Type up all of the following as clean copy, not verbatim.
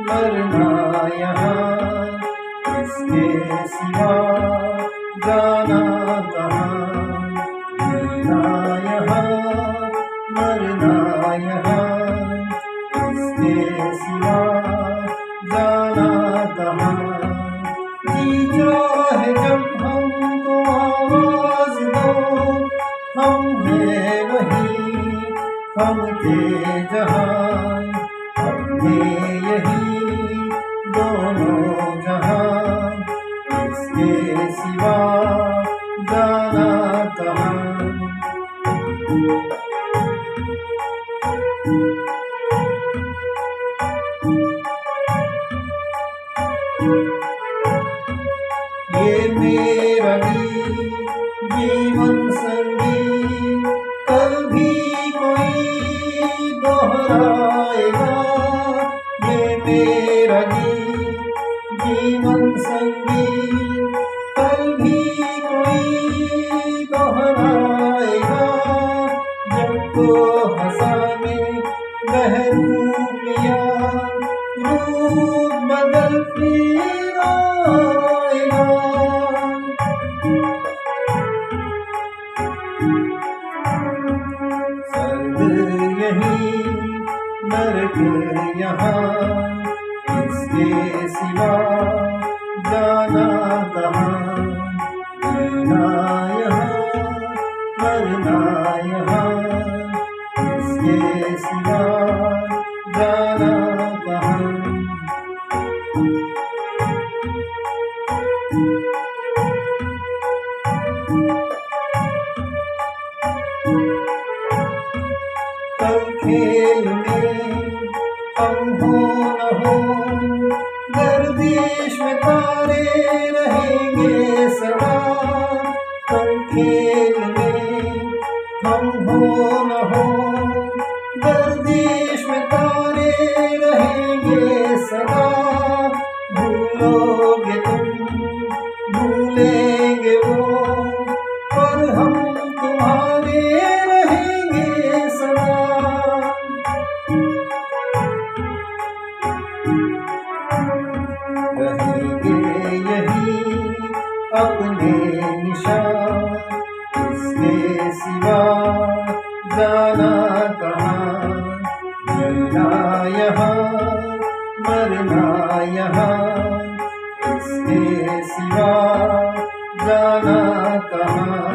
मरना यहाँ, इसके सिवा जाना कहाँ। जीना यहाँ, मरना यहाँ, इसके सिवा जाना कहाँ। जी चाहे जब हमको आवाज दो, हम हैं वही, हम थे जहाँ, हमने यही दोनों जहाँ, इसके सिवा जाना कहाँ। ये मेरा जीवन संगी कभी कोई दोहराएगा। ये मेरा जीवन संगी कभी कोई दोहराएगा। जब तो हंसाने बहरूप लिया, रूप बदल फिर आएगा। सर्द यही नर्क यहाँ, इसके सिवा जाना कहाँ। जीना यहाँ, मरना यहाँ, इसके सिवा जाना कहाँ। कल खेल में हम हो न हो, गर्दिश में तारे रहेंगे सदा। कल खेल में हम हो न हो, गर्दिश में तारे रहेंगे सदा। भूलोगे तुम, भूलेंगे वो, पर हम तुम्हारे रहेंगे सदा। रहेंगे यही अपने निशान, इसके सिवा जाना कहाँ। जीना यहाँ, मरना यहाँ, इसके सिवा जाना कहाँ।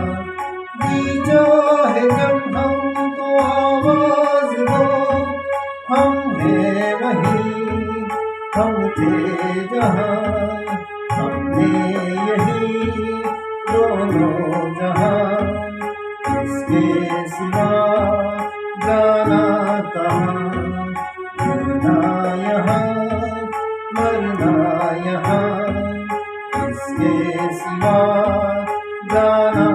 जी चाहे जब हमको आवाज दो, हम हैं वही, हम थे जहाँ, हमने यही दोनों जहाँ, इसके सिवा जाना कहाँ। जीना यहाँ, मरना यहाँ, इसके सिवा जाना